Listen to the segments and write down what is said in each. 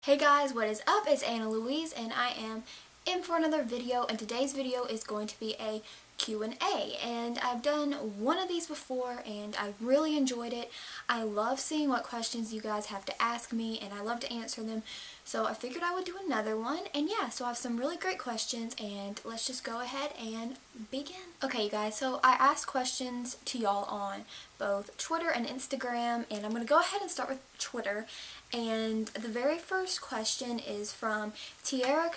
Hey guys, what is up? It's Anna Louise and I am in for another video, and today's video is going to be a Q&A, and I've done one of these before and I really enjoyed it. I love seeing what questions you guys have to ask me and I love to answer them, so I figured I would do another one. And yeah, so I have some really great questions and let's just go ahead and begin. Okay you guys, so I asked questions to y'all on both Twitter and Instagram, and I'm going to go ahead and start with Twitter. And the very first question is from Tiara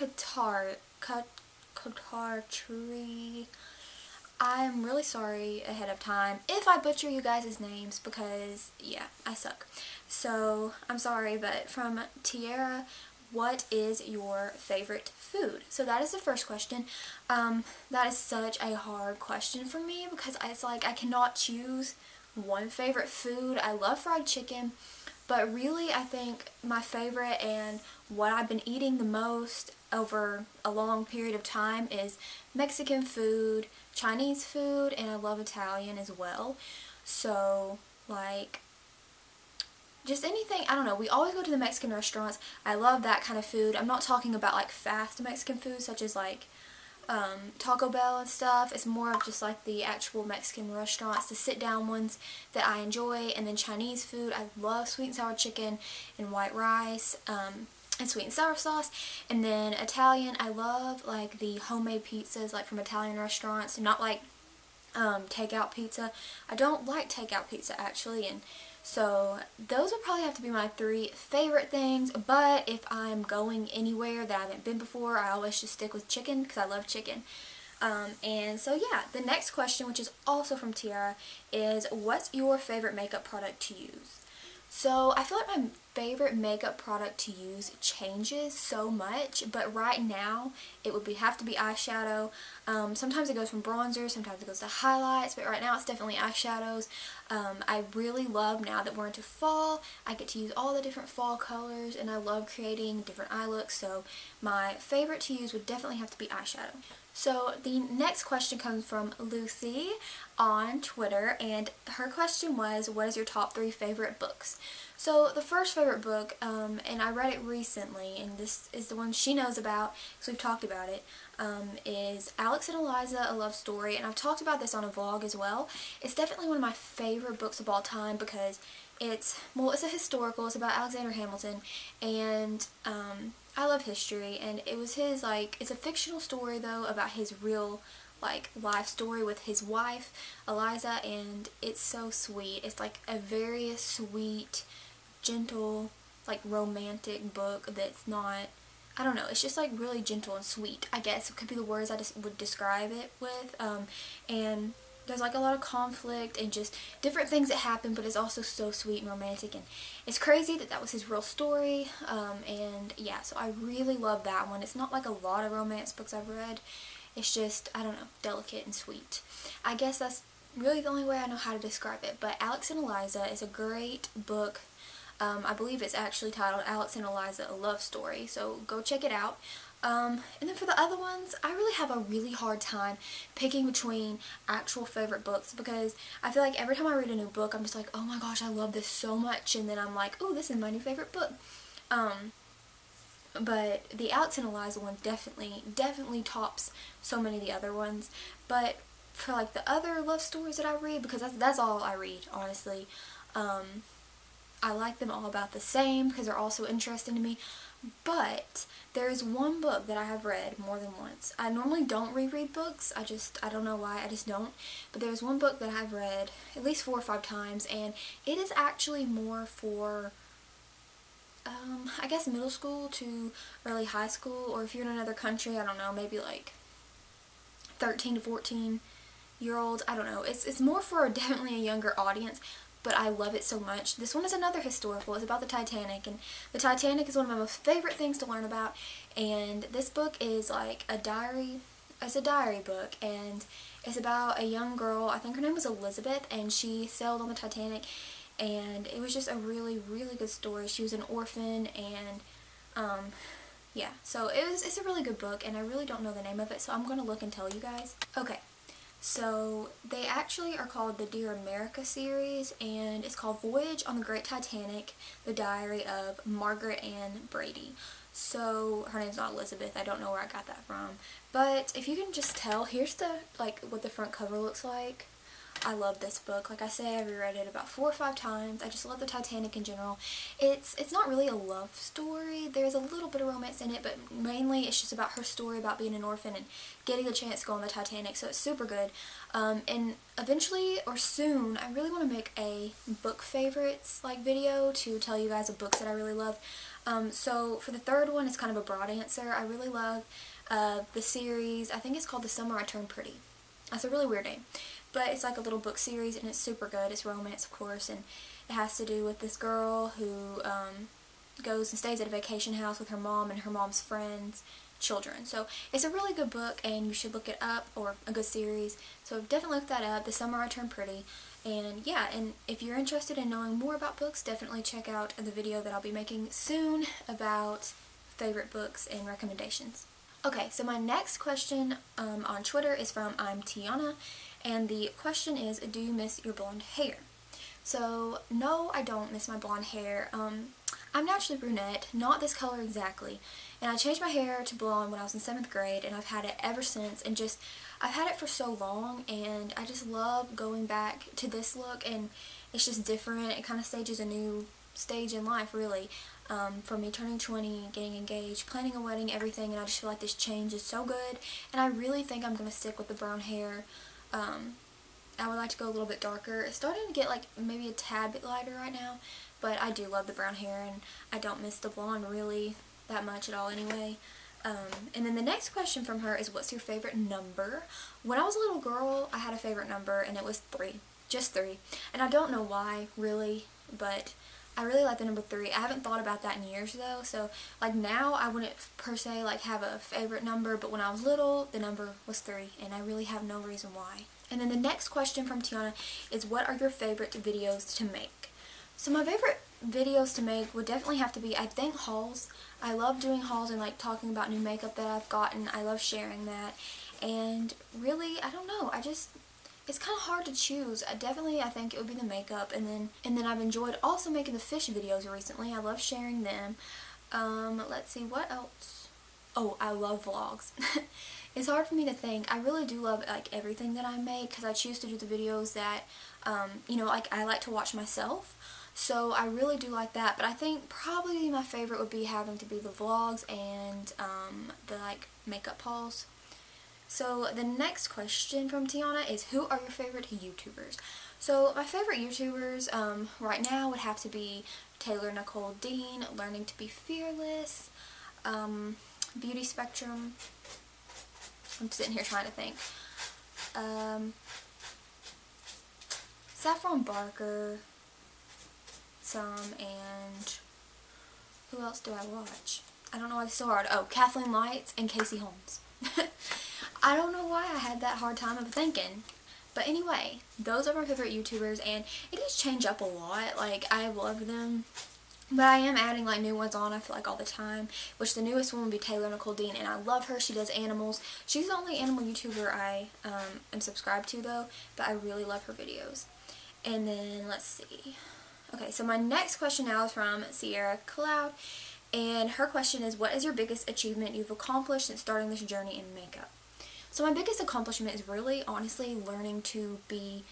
Katartree. I'm really sorry ahead of time if I butcher you guys' names because, yeah, I suck. So, I'm sorry, but from Tiara, what is your favorite food? So that is the first question. That is such a hard question for me because it's like I cannot choose one favorite food. I love fried chicken. But really, I think my favorite and what I've been eating the most over a long period of time is Mexican food, Chinese food, and I love Italian as well. So, like, just anything, I don't know, we always go to the Mexican restaurants. I love that kind of food. I'm not talking about, like, fast Mexican food, such as, like, Taco Bell and stuff. It's more of just like the actual Mexican restaurants, the sit down ones that I enjoy. And then Chinese food, I love sweet and sour chicken and white rice and sweet and sour sauce. And then Italian, I love like the homemade pizzas like from Italian restaurants, and not like takeout pizza. I don't like takeout pizza actually, and so those would probably have to be my three favorite things. But if I'm going anywhere that I haven't been before, I always just stick with chicken because I love chicken. And so yeah, the next question, which is also from Tiara, is what's your favorite makeup product to use? So I feel like my favorite makeup product to use changes so much, but right now it would have to be eyeshadow. Sometimes it goes from bronzer, sometimes it goes to highlights, but right now it's definitely eyeshadows. I really love, now that we're into fall, I get to use all the different fall colors, and I love creating different eye looks, so my favorite to use would definitely have to be eyeshadow. So the next question comes from Lucy on Twitter, and her question was, what is your top 3 favorite books? So the first favorite book, and I read it recently, and this is the one she knows about because we've talked about it, is Alex and Eliza, A Love Story, and I've talked about this on a vlog as well. It's definitely one of my favorite books of all time because it's a historical, it's about Alexander Hamilton, and I love history, and it was his, like, it's a fictional story though about his real, like, life story with his wife, Eliza, and it's so sweet. It's like a very sweet, gentle, like, romantic book that's not, I don't know, it's just like really gentle and sweet, I guess it could be the words I just would describe it with. And there's like a lot of conflict and just different things that happen, but it's also so sweet and romantic, and it's crazy that that was his real story. And yeah, so I really love that one. It's not like a lot of romance books I've read. It's just, I don't know, delicate and sweet. I guess that's really the only way I know how to describe it. But Alex and Eliza is a great book. I believe it's actually titled Alex and Eliza, A Love Story, so go check it out. And then for the other ones, I really have a really hard time picking between actual favorite books because I feel like every time I read a new book, I'm just like, oh my gosh, I love this so much, and then I'm like, oh, this is my new favorite book. But the Alex and Eliza one definitely tops so many of the other ones. But for like the other love stories that I read, because that's all I read, honestly, I like them all about the same because they're all so interesting to me. But there is one book that I have read more than once. I normally don't reread books. I don't know why, I just don't. But there's one book that I've read at least 4 or 5 times, and it is actually more for, I guess middle school to early high school, or if you're in another country, I don't know, maybe like 13 to 14-year-olds, I don't know. It's more for definitely a younger audience, but I love it so much. This one is another historical. It's about the Titanic, and the Titanic is one of my most favorite things to learn about, and this book is like a diary. It's a diary book, and it's about a young girl, I think her name was Elizabeth, and she sailed on the Titanic, and it was just a really, really good story. She was an orphan, and yeah, so it's a really good book, and I really don't know the name of it, so I'm going to look and tell you guys. Okay, So they actually are called the Dear America series, and it's called Voyage on the Great Titanic, the Diary of Margaret Ann Brady. So her name's not Elizabeth, I don't know where I got that from. But if you can just tell, here's the what the front cover looks like. I love this book. Like I say, I've reread it about 4 or 5 times. I just love the Titanic in general. It's not really a love story. There's a little bit of romance in it, but mainly it's just about her story about being an orphan and getting the chance to go on the Titanic. So it's super good. And eventually or soon, I really want to make a book favorites video to tell you guys of books that I really love. So for the third one, it's kind of a broad answer. I really love the series. I think it's called The Summer I Turned Pretty. That's a really weird name. But it's like a little book series, and it's super good. It's romance, of course, and it has to do with this girl who goes and stays at a vacation house with her mom and her mom's friends' children. So it's a really good book, and you should look it up, or a good series. So definitely look that up, The Summer I Turned Pretty. And yeah, and if you're interested in knowing more about books, definitely check out the video that I'll be making soon about favorite books and recommendations. Okay, so my next question on Twitter is from I'm Tiana, and the question is, do you miss your blonde hair? So, no, I don't miss my blonde hair. I'm naturally brunette, not this color exactly, and I changed my hair to blonde when I was in 7th grade, and I've had it ever since, and I've had it for so long, and I just love going back to this look, and it's just different. It kind of stages a new stage in life, really. For me turning 20, getting engaged, planning a wedding, everything, and I just feel like this change is so good, and I really think I'm going to stick with the brown hair. I would like to go a little bit darker. It's starting to get maybe a tad bit lighter right now, but I do love the brown hair, and I don't miss the blonde really that much at all anyway. And then the next question from her is, what's your favorite number? When I was a little girl, I had a favorite number, and it was 3. Just 3. And I don't know why, really, but I really like the number 3. I haven't thought about that in years, though, so now I wouldn't per se have a favorite number, but when I was little, the number was 3, and I really have no reason why. And then the next question from Tiana is, what are your favorite videos to make? So my favorite videos to make would definitely have to be, I think, hauls. I love doing hauls and talking about new makeup that I've gotten. I love sharing that, and really, I don't know, it's kind of hard to choose. I think it would be the makeup, and then I've enjoyed also making the fish videos recently. I love sharing them. Let's see, what else? Oh, I love vlogs. It's hard for me to think. I really do love everything that I make, because I choose to do the videos that I like to watch myself. So I really do like that, but I think probably my favorite would be having to be the vlogs and the makeup hauls. So the next question from Tiana is, who are your favorite YouTubers? So my favorite YouTubers right now would have to be Taylor Nicole Dean, Learning to Be Fearless, Beauty Spectrum. I'm sitting here trying to think. Saffron Barker, and who else do I watch? I don't know why it's so hard. Oh, Kathleen Lights and Casey Holmes. I don't know why I had that hard time of thinking. But anyway, those are my favorite YouTubers, and it does change up a lot. I love them, but I am adding new ones on, I feel all the time, which the newest one would be Taylor Nicole Dean, and I love her. She does animals. She's the only animal YouTuber I am subscribed to, though, but I really love her videos. And then, let's see. Okay, so my next question now is from Sierra Cloud, and her question is, what is your biggest achievement you've accomplished since starting this journey in makeup? So my biggest accomplishment is really, honestly, learning to be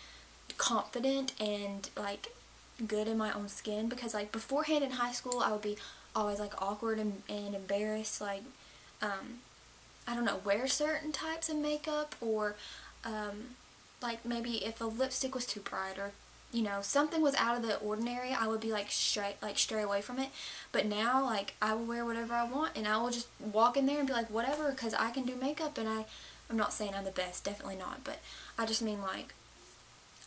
confident and, good in my own skin, because, beforehand in high school, I would be always, awkward and embarrassed, I don't know, wear certain types of makeup, or, maybe if a lipstick was too bright, or something was out of the ordinary, I would be stray away from it. But now, I will wear whatever I want, and I will just walk in there and be whatever, because I can do makeup, and I'm not saying I'm the best, definitely not, but I just mean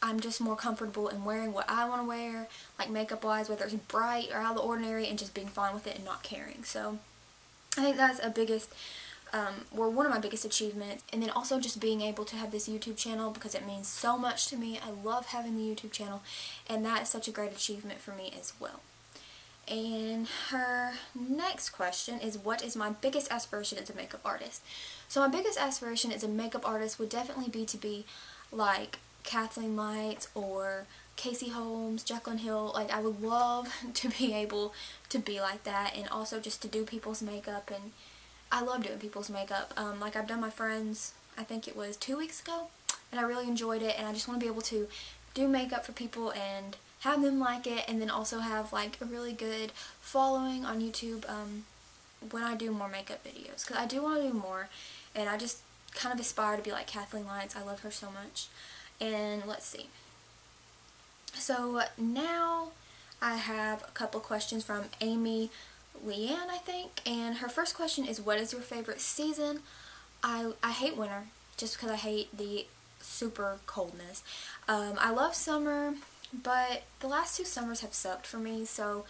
I'm just more comfortable in wearing what I want to wear, makeup wise, whether it's bright or out of the ordinary, and just being fine with it and not caring. So I think that's one of my biggest achievements. And then also just being able to have this YouTube channel, because it means so much to me. I love having the YouTube channel, and that is such a great achievement for me as well. And her next question is, what is my biggest aspiration as a makeup artist? So my biggest aspiration as a makeup artist would definitely be to be like Kathleen Lights or Casey Holmes, Jaclyn Hill. Like, I would love to be able to be like that, and also just to do people's makeup. And I love doing people's makeup. Like, I've done my friends, I think it was 2 weeks ago, and I really enjoyed it, and I just want to be able to do makeup for people and have them like it, and then also have like a really good following on YouTube when I do more makeup videos, because I do want to do more, and I just kind of aspire to be like Kathleen Lights. I love her so much. And let's see. So now I have a couple questions from Amy Leanne, I think, and her first question is, what is your favorite season? I hate winter, just because I hate the super coldness. I love summer, but the last 2 summers have sucked for me, so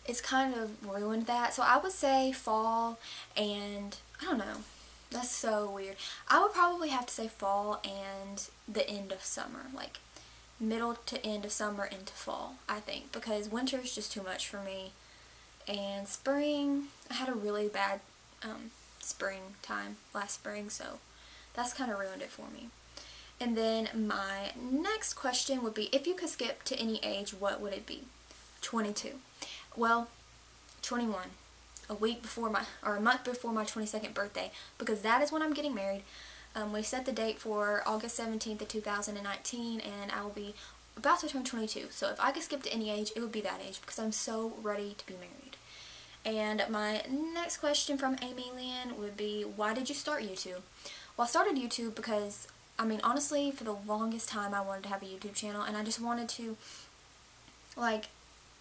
it's kind of ruined that. So I would say fall, and I don't know, that's so weird. I would probably have to say fall and the end of summer, like middle to end of summer into fall, I think, because winter is just too much for me. And spring, I had a really bad spring time last spring, so that's kind of ruined it for me. And then my next question would be, if you could skip to any age, what would it be? 22. Well, 21. A month before my 22nd birthday, because that is when I'm getting married. We set the date for August 17th of 2019, and I will be about to turn 22. So if I could skip to any age, it would be that age, because I'm so ready to be married. And my next question from Amy Lynn would be, why did you start YouTube? Well, I started YouTube because, I mean, honestly, for the longest time I wanted to have a YouTube channel, and I just wanted to, like,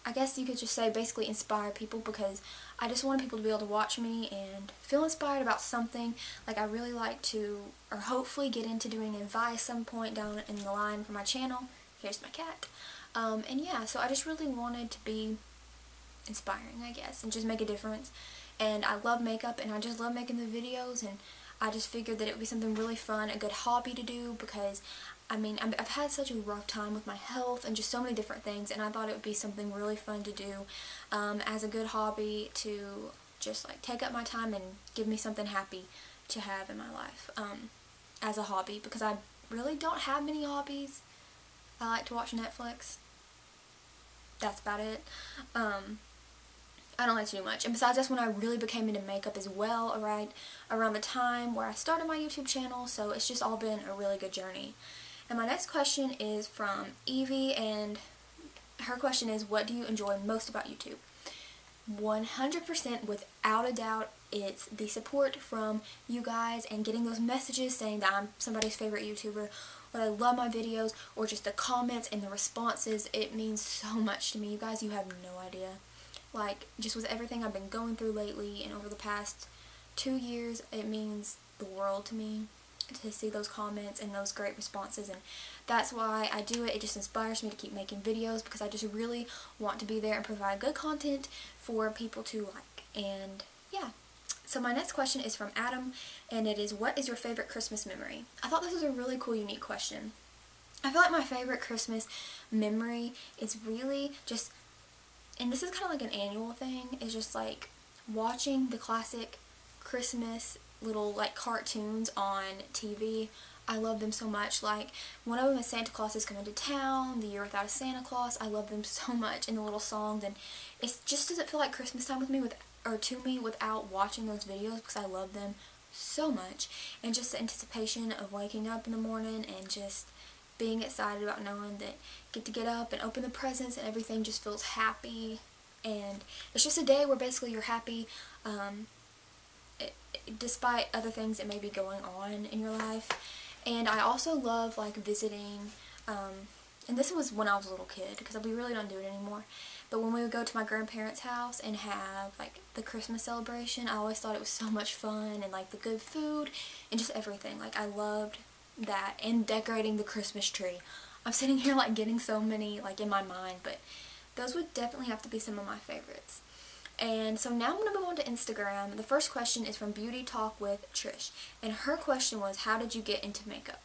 I guess you could just say basically inspire people, because I just wanted people to be able to watch me and feel inspired about something. Like, I really like to, or hopefully get into doing advice some point down in the line for my channel. Here's my cat. And yeah, so I just really wanted to be inspiring, I guess, and just make a difference. And I love makeup, and I just love making the videos, and I just figured that it would be something really fun, a good hobby to do, because I mean, I've had such a rough time with my health and just so many different things, and I thought it would be something really fun to do as a good hobby, to just like take up my time and give me something happy to have in my life as a hobby, because I really don't have many hobbies. I like to watch Netflix. That's about it. I don't like to do much. And besides, that's when I really became into makeup as well, around the time where I started my YouTube channel, so it's just all been a really good journey. And my next question is from Evie, and her question is, what do you enjoy most about YouTube? 100% without a doubt, it's the support from you guys and getting those messages saying that I'm somebody's favorite YouTuber, or I love my videos, or just the comments and the responses. It means so much to me. You guys, you have no idea. Like, just with everything I've been going through lately and over the past 2 years, it means the world to me to see those comments and those great responses, and that's why I do it. It just inspires me to keep making videos, because I just really want to be there and provide good content for people to like. And yeah, so my next question is from Adam, and it is, what is your favorite Christmas memory? I thought this was a really cool, unique question. I feel like my favorite Christmas memory is really just, and this is kind of like an annual thing, is just like watching the classic Christmas little like cartoons on TV. I love them so much. Like, one of them is Santa Claus is Coming to Town, The Year Without a Santa Claus. I love them so much, and the little songs, and it just doesn't feel like Christmas time with me to me without watching those videos, because I love them so much. And just the anticipation of waking up in the morning and just being excited about knowing that get up and open the presents, and everything just feels happy. And it's just a day where basically you're happy despite other things that may be going on in your life. And I also love like visiting, and this was when I was a little kid, because we really don't do it anymore, but when we would go to my grandparents' house and have like the Christmas celebration, I always thought it was so much fun, and like the good food and just everything. Like, I loved that, and decorating the Christmas tree. I'm sitting here like getting so many like in my mind, but those would definitely have to be some of my favorites. And so now I'm going to move on to Instagram. The first question is from Beauty Talk with Trish, and her question was, how did you get into makeup?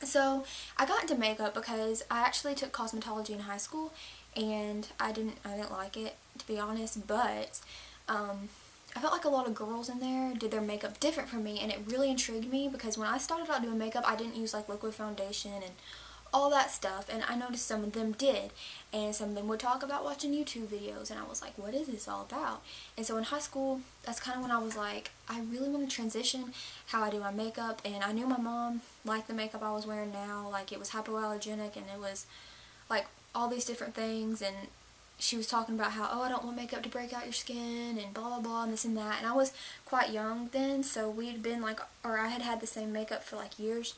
So I got into makeup because I actually took cosmetology in high school, and I didn't like it. to be honest, but I felt like a lot of girls in there did their makeup different from me, and it really intrigued me because when I started out doing makeup, I didn't use like liquid foundation and all that stuff, and I noticed some of them did, and some of them would talk about watching YouTube videos, and I was like, what is this all about? And so in high school, that's kind of when I was like, I really want to transition how I do my makeup, and I knew my mom liked the makeup I was wearing now, like it was hypoallergenic, and it was like all these different things, and she was talking about how, oh, I don't want makeup to break out your skin, and blah blah blah, and this and that, and I was quite young then, so we'd been like, or I had had the same makeup for like years.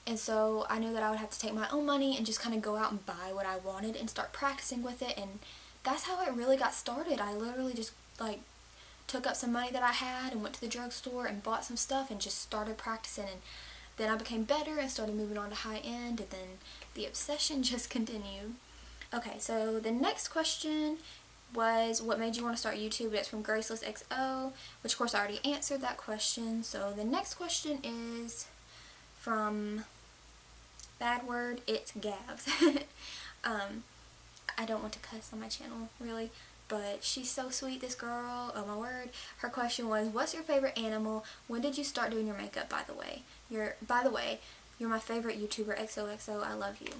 And so I knew that I would have to take my own money and just kind of go out and buy what I wanted and start practicing with it. And that's how it really got started. I literally just like took up some money that I had and went to the drugstore and bought some stuff and just started practicing. And then I became better and started moving on to high end, and then the obsession just continued. Okay, so the next question was, what made you want to start YouTube? It's from Graceless XO, which of course I already answered that question. So the next question is from bad word, it's Gabs. I don't want to cuss on my channel, really, but she's so sweet, this girl, oh my word. Her question was, what's your favorite animal? When did you start doing your makeup, by the way? You're my favorite YouTuber, XOXO, I love you.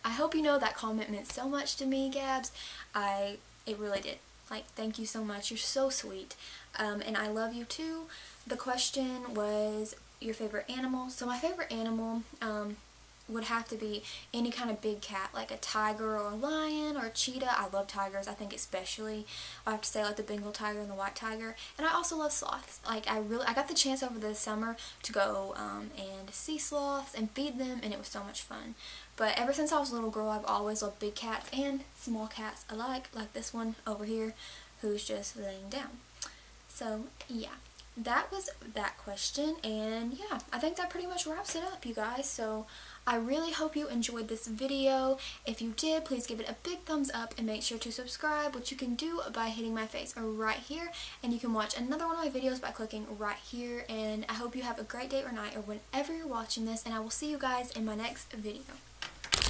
I hope you know that comment meant so much to me, Gabs. It really did. Like, thank you so much, you're so sweet. And I love you too. The question was, your favorite animal? So my favorite animal, would have to be any kind of big cat, like a tiger or a lion or a cheetah. I love tigers, I think especially. I have to say, like the Bengal tiger and the white tiger. And I also love sloths. Like I got the chance over the summer to go and see sloths and feed them, and it was so much fun. But ever since I was a little girl, I've always loved big cats and small cats alike, like this one over here who's just laying down. So yeah, that was that question, and yeah, I think that pretty much wraps it up, you guys. So I really hope you enjoyed this video. If you did, please give it a big thumbs up and make sure to subscribe, which you can do by hitting my face right here, and you can watch another one of my videos by clicking right here. And I hope you have a great day or night or whenever you're watching this, and I will see you guys in my next video.